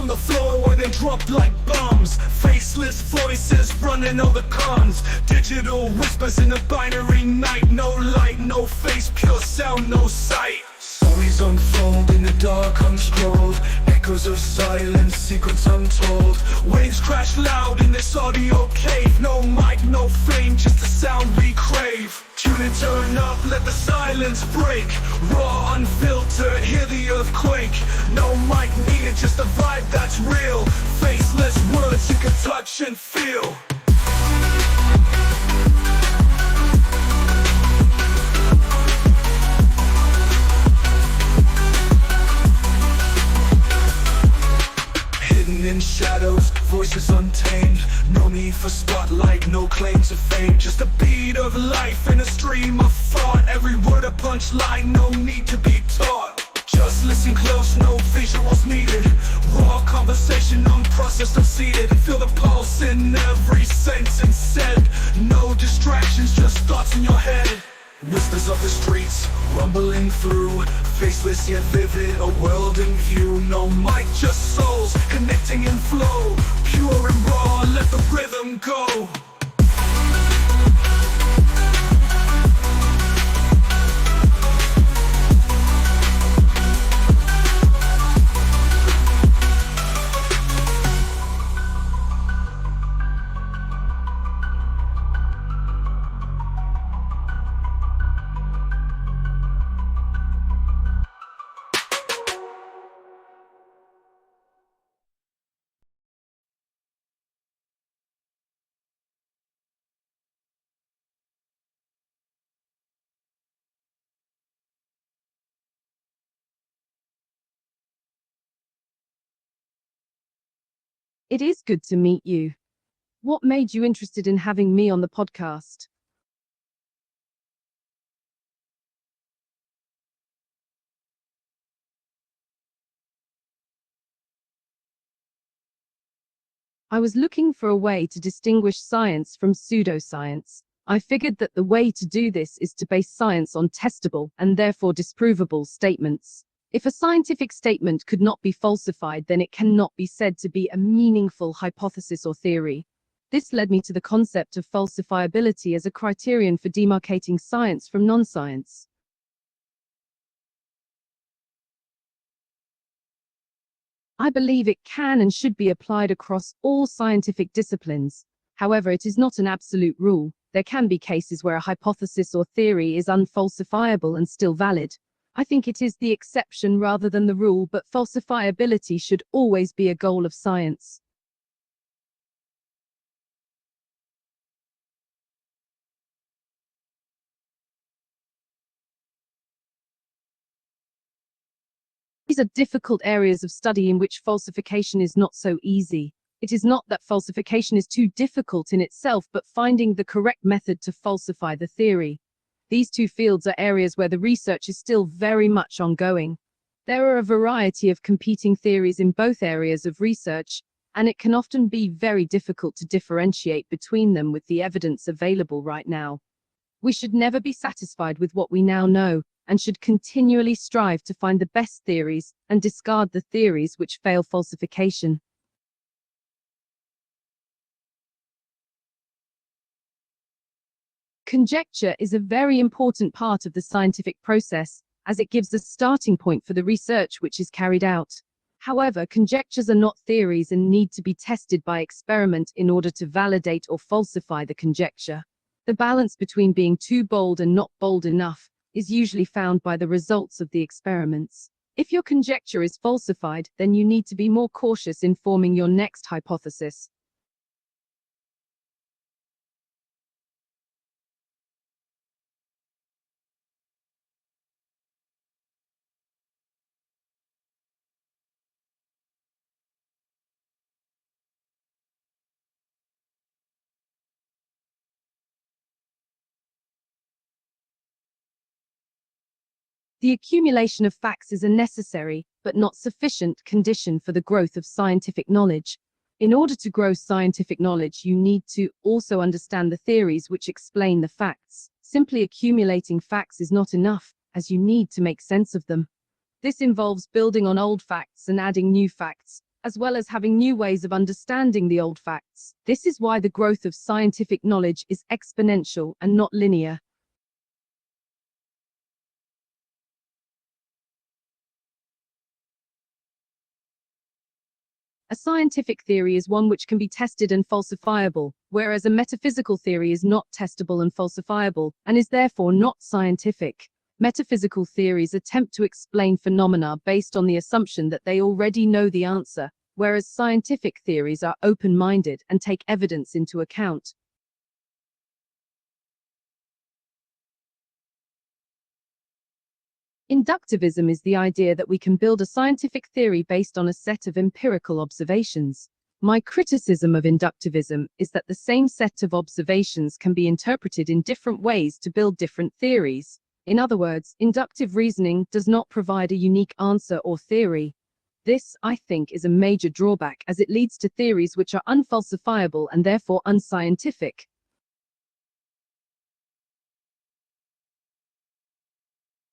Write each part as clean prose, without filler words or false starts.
the floor where they drop like bombs. Faceless voices running all the cons. Digital whispers in a binary night. No light, no face, pure sound, no sight. Stories unfold in the dark unscrolled. Echoes of silence, secrets untold. Waves crash loud in this audio cave. No mic, no fame, just the sound we crave. Tune and turn up, let the silence break. Raw, unfiltered, hear the earthquake. No mic needed, just a vibe that's real. Faceless words you can touch and feel. In shadows, voices untamed. No need for spotlight, no claim to fame. Just a beat of life in a stream of thought. Every word a punchline, no need to be taught. Just listen close, no visuals needed. Raw conversation, unprocessed, unseated. Feel the pulse in every sentence said. No distractions, just thoughts in your head. Whispers of the streets, rumbling through. Faceless yet vivid, a world in view. No mic, just souls, connecting in flow. Pure and raw, let the rhythm go. It is good to meet you. What made you interested in having me on the podcast? I was looking for a way to distinguish science from pseudoscience. I figured that the way to do this is to base science on testable and therefore disprovable statements. If a scientific statement could not be falsified, then it cannot be said to be a meaningful hypothesis or theory. This led me to the concept of falsifiability as a criterion for demarcating science from non-science. I believe it can and should be applied across all scientific disciplines. However, it is not an absolute rule. There can be cases where a hypothesis or theory is unfalsifiable and still valid. I think it is the exception rather than the rule, but falsifiability should always be a goal of science. These are difficult areas of study in which falsification is not so easy. It is not that falsification is too difficult in itself, but finding the correct method to falsify the theory. These two fields are areas where the research is still very much ongoing. There are a variety of competing theories in both areas of research, and it can often be very difficult to differentiate between them with the evidence available right now. We should never be satisfied with what we now know, and should continually strive to find the best theories and discard the theories which fail falsification. Conjecture is a very important part of the scientific process, as it gives a starting point for the research which is carried out. However, conjectures are not theories and need to be tested by experiment in order to validate or falsify the conjecture. The balance between being too bold and not bold enough is usually found by the results of the experiments. If your conjecture is falsified, then you need to be more cautious in forming your next hypothesis. The accumulation of facts is a necessary, but not sufficient, condition for the growth of scientific knowledge. In order to grow scientific knowledge, you need to also understand the theories which explain the facts. Simply accumulating facts is not enough, as you need to make sense of them. This involves building on old facts and adding new facts, as well as having new ways of understanding the old facts. This is why the growth of scientific knowledge is exponential and not linear. A scientific theory is one which can be tested and falsifiable, whereas a metaphysical theory is not testable and falsifiable, and is therefore not scientific. Metaphysical theories attempt to explain phenomena based on the assumption that they already know the answer, whereas scientific theories are open-minded and take evidence into account. Inductivism is the idea that we can build a scientific theory based on a set of empirical observations. My criticism of inductivism is that the same set of observations can be interpreted in different ways to build different theories. In other words, inductive reasoning does not provide a unique answer or theory. This, I think, is a major drawback, as it leads to theories which are unfalsifiable and therefore unscientific.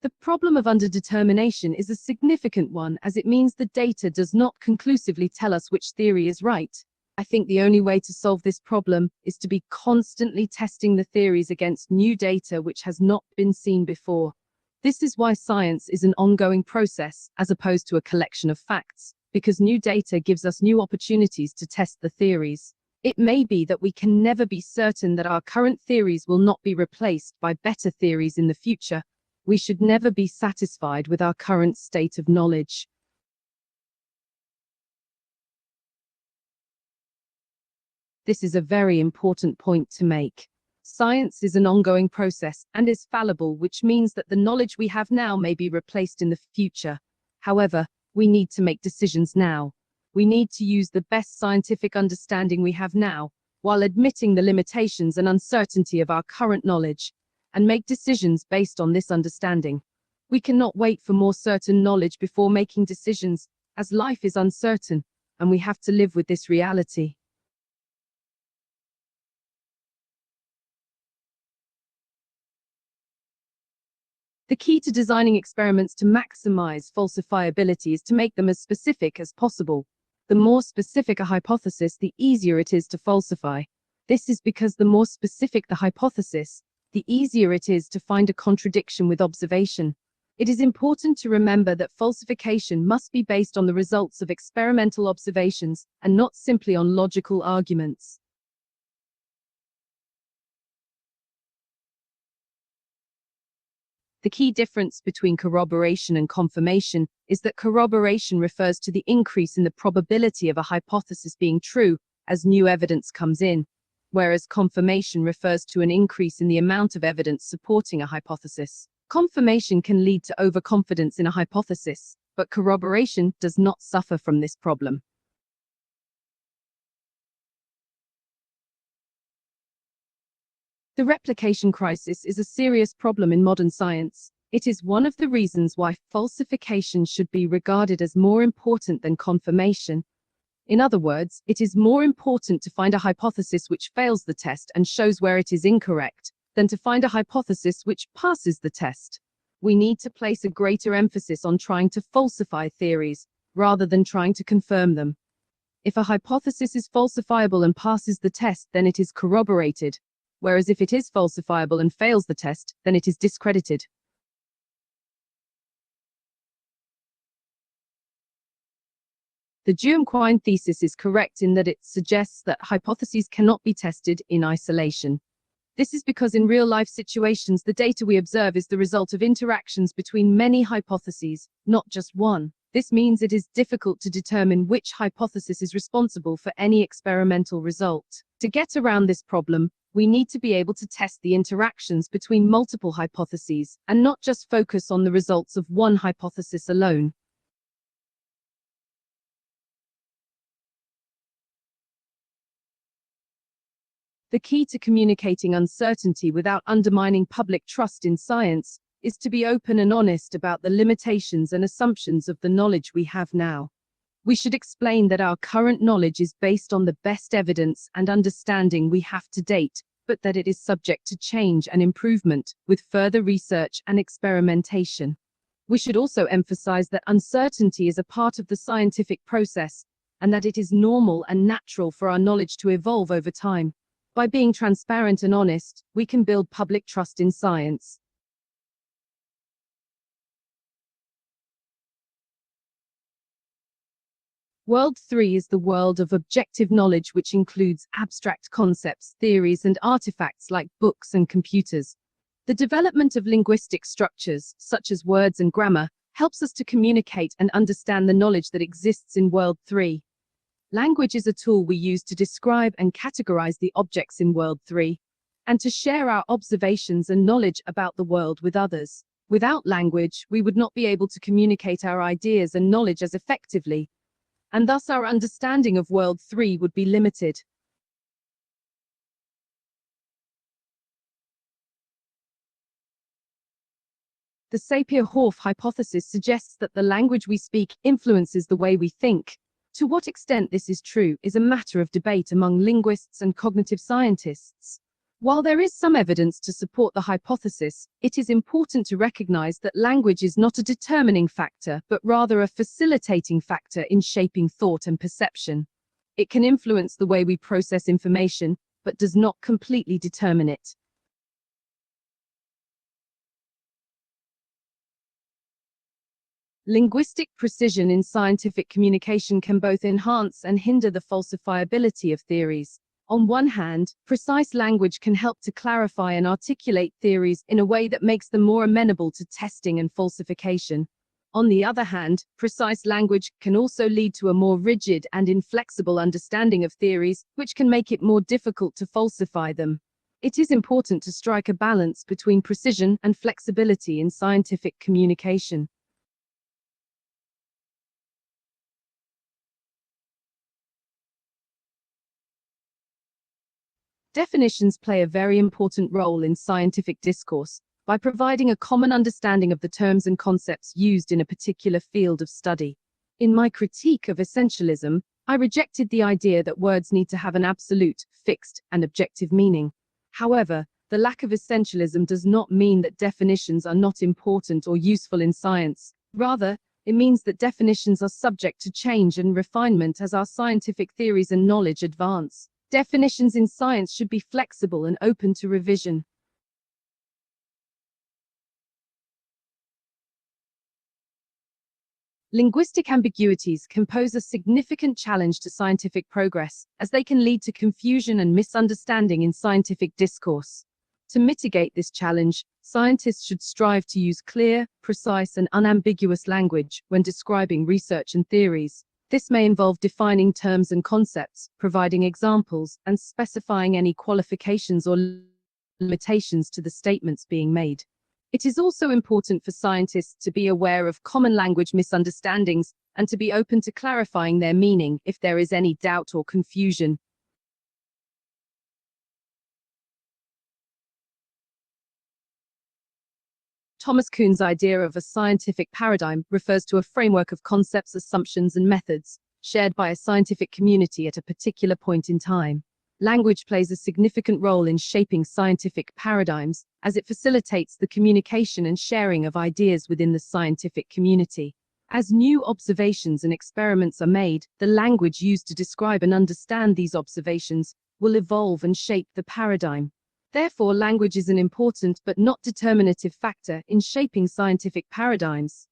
The problem of underdetermination is a significant one, as it means the data does not conclusively tell us which theory is right. I think the only way to solve this problem is to be constantly testing the theories against new data which has not been seen before. This is why science is an ongoing process, as opposed to a collection of facts, because new data gives us new opportunities to test the theories. It may be that we can never be certain that our current theories will not be replaced by better theories in the future. We should never be satisfied with our current state of knowledge. This is a very important point to make. Science is an ongoing process and is fallible, which means that the knowledge we have now may be replaced in the future. However, we need to make decisions now. We need to use the best scientific understanding we have now, while admitting the limitations and uncertainty of our current knowledge, and make decisions based on this understanding. We cannot wait for more certain knowledge before making decisions, as life is uncertain, and we have to live with this reality. The key to designing experiments to maximize falsifiability is to make them as specific as possible. The more specific a hypothesis, the easier it is to falsify. This is because the more specific the hypothesis, the easier it is to find a contradiction with observation. It is important to remember that falsification must be based on the results of experimental observations and not simply on logical arguments. The key difference between corroboration and confirmation is that corroboration refers to the increase in the probability of a hypothesis being true as new evidence comes in, whereas confirmation refers to an increase in the amount of evidence supporting a hypothesis. Confirmation can lead to overconfidence in a hypothesis, but corroboration does not suffer from this problem. The replication crisis is a serious problem in modern science. It is one of the reasons why falsification should be regarded as more important than confirmation. In other words, it is more important to find a hypothesis which fails the test and shows where it is incorrect, than to find a hypothesis which passes the test. We need to place a greater emphasis on trying to falsify theories, rather than trying to confirm them. If a hypothesis is falsifiable and passes the test, then it is corroborated, whereas if it is falsifiable and fails the test, then it is discredited. The Duhem-Quine thesis is correct in that it suggests that hypotheses cannot be tested in isolation. This is because in real-life situations, the data we observe is the result of interactions between many hypotheses, not just one. This means it is difficult to determine which hypothesis is responsible for any experimental result. To get around this problem, we need to be able to test the interactions between multiple hypotheses, and not just focus on the results of one hypothesis alone. The key to communicating uncertainty without undermining public trust in science is to be open and honest about the limitations and assumptions of the knowledge we have now. We should explain that our current knowledge is based on the best evidence and understanding we have to date, but that it is subject to change and improvement with further research and experimentation. We should also emphasize that uncertainty is a part of the scientific process, and that it is normal and natural for our knowledge to evolve over time. By being transparent and honest, we can build public trust in science. World 3 is the world of objective knowledge, which includes abstract concepts, theories, and artifacts like books and computers. The development of linguistic structures, such as words and grammar, helps us to communicate and understand the knowledge that exists in World 3. Language is a tool we use to describe and categorize the objects in World 3, and to share our observations and knowledge about the world with others. Without language, we would not be able to communicate our ideas and knowledge as effectively, and thus our understanding of World 3 would be limited. The Sapir-Whorf hypothesis suggests that the language we speak influences the way we think. To what extent this is true is a matter of debate among linguists and cognitive scientists. While there is some evidence to support the hypothesis, it is important to recognize that language is not a determining factor, but rather a facilitating factor in shaping thought and perception. It can influence the way we process information, but does not completely determine it. Linguistic precision in scientific communication can both enhance and hinder the falsifiability of theories. On one hand, precise language can help to clarify and articulate theories in a way that makes them more amenable to testing and falsification. On the other hand, precise language can also lead to a more rigid and inflexible understanding of theories, which can make it more difficult to falsify them. It is important to strike a balance between precision and flexibility in scientific communication. Definitions play a very important role in scientific discourse by providing a common understanding of the terms and concepts used in a particular field of study. In my critique of essentialism, I rejected the idea that words need to have an absolute, fixed, and objective meaning. However, the lack of essentialism does not mean that definitions are not important or useful in science. Rather, it means that definitions are subject to change and refinement as our scientific theories and knowledge advance. Definitions in science should be flexible and open to revision. Linguistic ambiguities can pose a significant challenge to scientific progress, as they can lead to confusion and misunderstanding in scientific discourse. To mitigate this challenge, scientists should strive to use clear, precise, and unambiguous language when describing research and theories. This may involve defining terms and concepts, providing examples, and specifying any qualifications or limitations to the statements being made. It is also important for scientists to be aware of common language misunderstandings and to be open to clarifying their meaning if there is any doubt or confusion. Thomas Kuhn's idea of a scientific paradigm refers to a framework of concepts, assumptions, and methods shared by a scientific community at a particular point in time. Language plays a significant role in shaping scientific paradigms, as it facilitates the communication and sharing of ideas within the scientific community. As new observations and experiments are made, the language used to describe and understand these observations will evolve and shape the paradigm. Therefore, language is an important but not determinative factor in shaping scientific paradigms.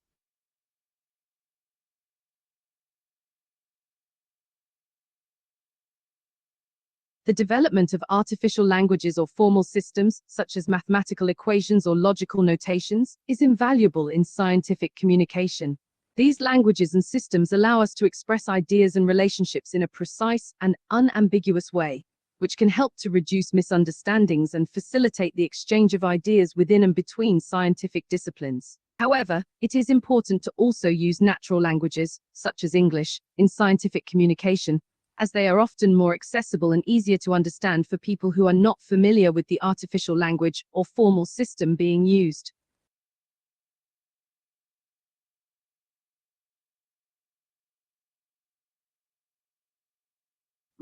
The development of artificial languages or formal systems, such as mathematical equations or logical notations, is invaluable in scientific communication. These languages and systems allow us to express ideas and relationships in a precise and unambiguous way, which can help to reduce misunderstandings and facilitate the exchange of ideas within and between scientific disciplines. However, it is important to also use natural languages, such as English, in scientific communication, as they are often more accessible and easier to understand for people who are not familiar with the artificial language or formal system being used.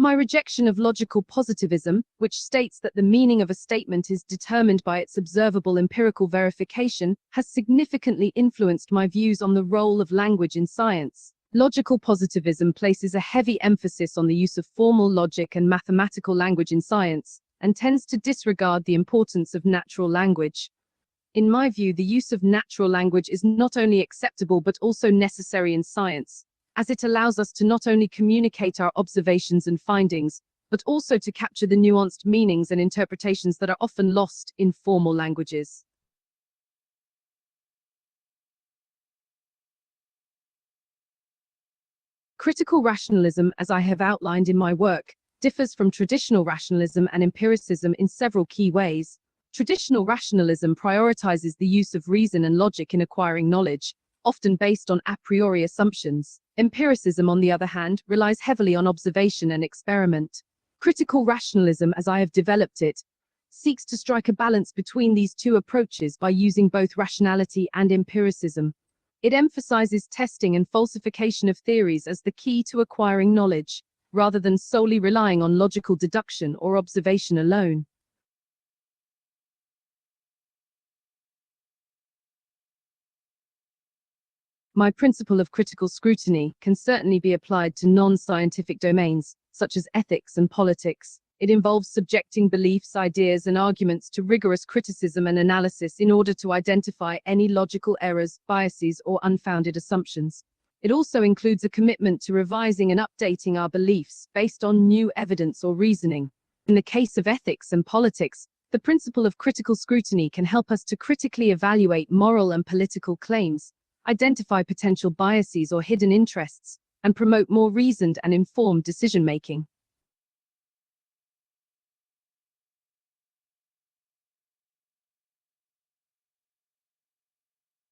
My rejection of logical positivism, which states that the meaning of a statement is determined by its observable empirical verification, has significantly influenced my views on the role of language in science. Logical positivism places a heavy emphasis on the use of formal logic and mathematical language in science, and tends to disregard the importance of natural language. In my view, the use of natural language is not only acceptable but also necessary in science, as it allows us to not only communicate our observations and findings, but also to capture the nuanced meanings and interpretations that are often lost in formal languages. Critical rationalism, as I have outlined in my work, differs from traditional rationalism and empiricism in several key ways. Traditional rationalism prioritizes the use of reason and logic in acquiring knowledge, often based on a priori assumptions. Empiricism, on the other hand, relies heavily on observation and experiment. Critical rationalism, as I have developed it, seeks to strike a balance between these two approaches by using both rationality and empiricism. It emphasizes testing and falsification of theories as the key to acquiring knowledge, rather than solely relying on logical deduction or observation alone. My principle of critical scrutiny can certainly be applied to non-scientific domains, such as ethics and politics. It involves subjecting beliefs, ideas, and arguments to rigorous criticism and analysis in order to identify any logical errors, biases, or unfounded assumptions. It also includes a commitment to revising and updating our beliefs based on new evidence or reasoning. In the case of ethics and politics, the principle of critical scrutiny can help us to critically evaluate moral and political claims, identify potential biases or hidden interests, and promote more reasoned and informed decision-making.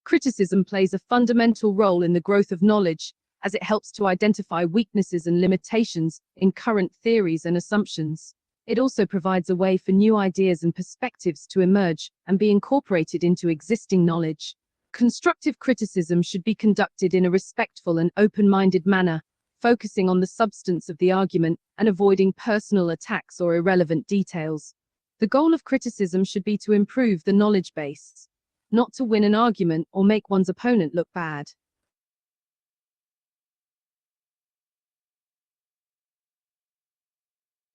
Criticism plays a fundamental role in the growth of knowledge, as it helps to identify weaknesses and limitations in current theories and assumptions. It also provides a way for new ideas and perspectives to emerge and be incorporated into existing knowledge. Constructive criticism should be conducted in a respectful and open-minded manner, focusing on the substance of the argument and avoiding personal attacks or irrelevant details. The goal of criticism should be to improve the knowledge base, not to win an argument or make one's opponent look bad.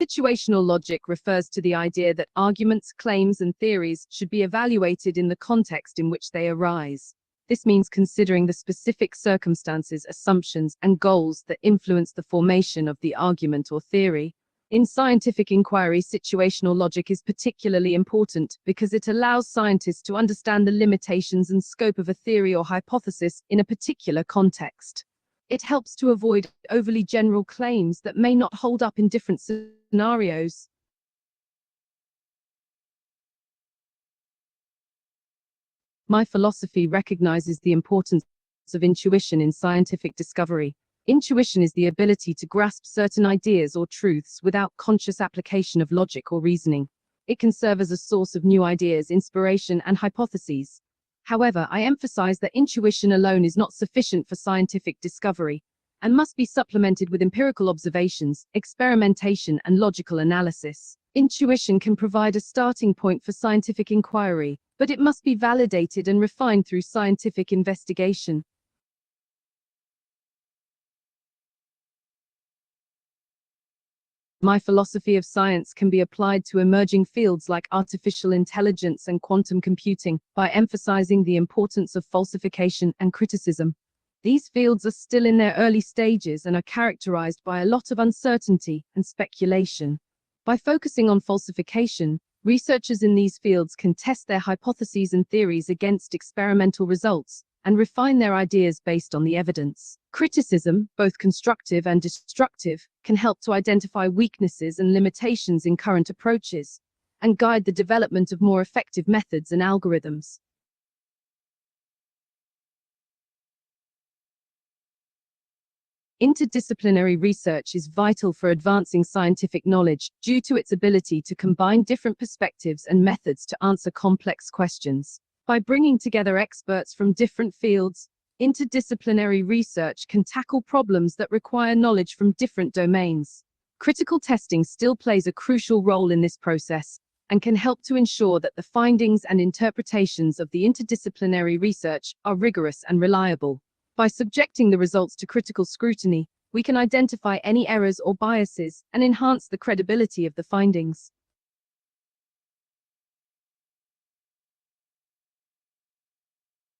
Situational logic refers to the idea that arguments, claims, and theories should be evaluated in the context in which they arise. This means considering the specific circumstances, assumptions, and goals that influence the formation of the argument or theory. In scientific inquiry, situational logic is particularly important because it allows scientists to understand the limitations and scope of a theory or hypothesis in a particular context. It helps to avoid overly general claims that may not hold up in different scenarios. My philosophy recognizes the importance of intuition in scientific discovery. Intuition is the ability to grasp certain ideas or truths without conscious application of logic or reasoning. It can serve as a source of new ideas, inspiration, and hypotheses. However, I emphasize that intuition alone is not sufficient for scientific discovery, and must be supplemented with empirical observations, experimentation, and logical analysis. Intuition can provide a starting point for scientific inquiry, but it must be validated and refined through scientific investigation. My philosophy of science can be applied to emerging fields like artificial intelligence and quantum computing by emphasizing the importance of falsification and criticism. These fields are still in their early stages and are characterized by a lot of uncertainty and speculation. By focusing on falsification, researchers in these fields can test their hypotheses and theories against experimental results and refine their ideas based on the evidence. Criticism, both constructive and destructive, can help to identify weaknesses and limitations in current approaches and guide the development of more effective methods and algorithms. Interdisciplinary research is vital for advancing scientific knowledge due to its ability to combine different perspectives and methods to answer complex questions. By bringing together experts from different fields, interdisciplinary research can tackle problems that require knowledge from different domains. Critical testing still plays a crucial role in this process and can help to ensure that the findings and interpretations of the interdisciplinary research are rigorous and reliable. By subjecting the results to critical scrutiny, we can identify any errors or biases and enhance the credibility of the findings.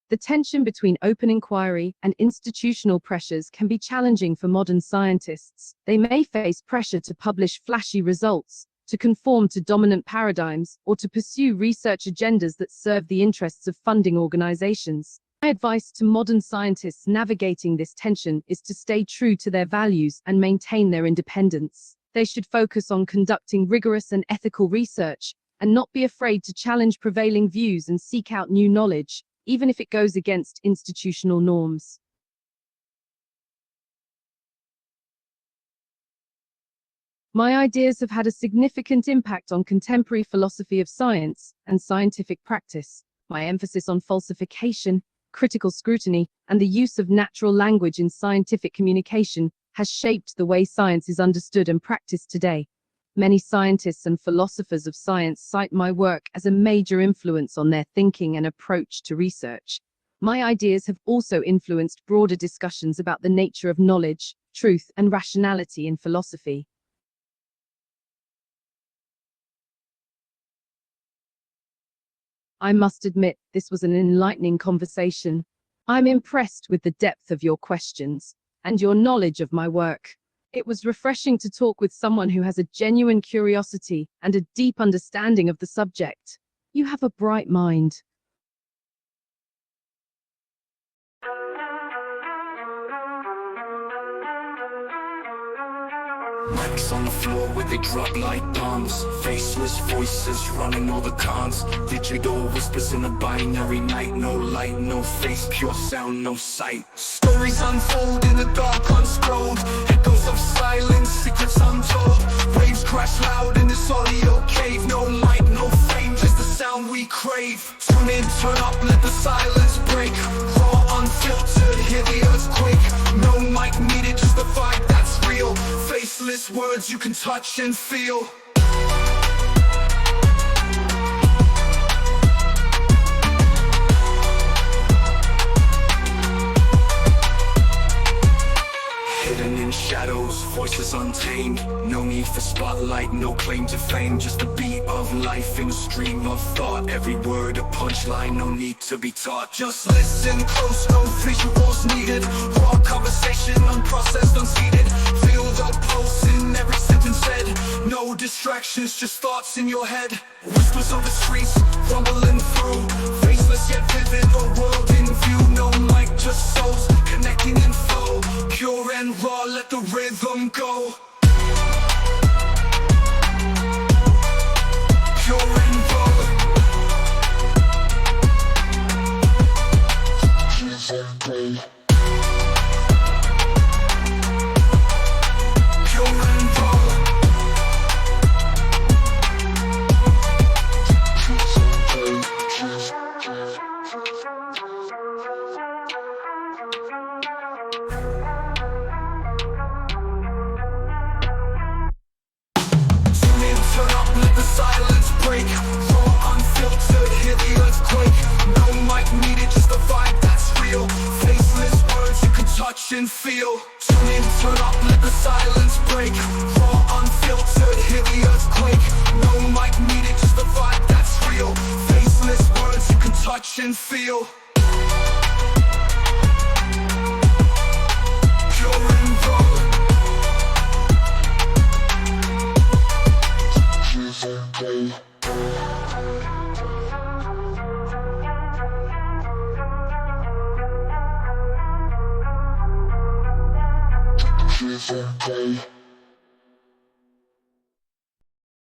The tension between open inquiry and institutional pressures can be challenging for modern scientists. They may face pressure to publish flashy results, to conform to dominant paradigms, or to pursue research agendas that serve the interests of funding organizations. My advice to modern scientists navigating this tension is to stay true to their values and maintain their independence. They should focus on conducting rigorous and ethical research, and not be afraid to challenge prevailing views and seek out new knowledge, even if it goes against institutional norms. My ideas have had a significant impact on contemporary philosophy of science and scientific practice. My emphasis on falsification, critical scrutiny, and the use of natural language in scientific communication has shaped the way science is understood and practiced today. Many scientists and philosophers of science cite my work as a major influence on their thinking and approach to research. My ideas have also influenced broader discussions about the nature of knowledge, truth, and rationality in philosophy. I must admit, this was an enlightening conversation. I'm impressed with the depth of your questions and your knowledge of my work. It was refreshing to talk with someone who has a genuine curiosity and a deep understanding of the subject. You have a bright mind. Mics on the floor where they drop like bombs. Faceless voices running all the cons. Digital whispers in a binary night. No light, no face, pure sound, no sight. Stories unfold in the dark unscrolled. Echoes of silence, secrets untold. Waves crash loud in this audio cave. No light, no fame, just the sound we crave. Tune in, turn up, let the silence break. Raw, unfiltered, hear the earthquake. No mic needed, just the vibe that's real. Faceless words you can touch and feel. Hidden in shadows, voices untamed. No need for spotlight, no claim to fame. Just the beat of life in a stream of thought. Every word a punchline, no need to be taught. Just listen close, no visuals needed. Raw conversation, unprocessed, unseated. Feel the pulse in every sentence said. No distractions, just thoughts in your head. Whispers of the streets, rumbling through. Faceless yet vivid, a world in view. No mic, just souls, connecting in flow. Pure and raw, let the rhythm go. Pure and raw. Pure and raw. Silence break, raw, unfiltered, hear the earthquake. No mic needed, just the vibe that's real. Faceless words you can touch and feel. Tune in, turn up, let the silence break. Raw, unfiltered, hear the earthquake. No mic needed, just the vibe that's real. Faceless words you can touch and feel. Pure and raw. Okay.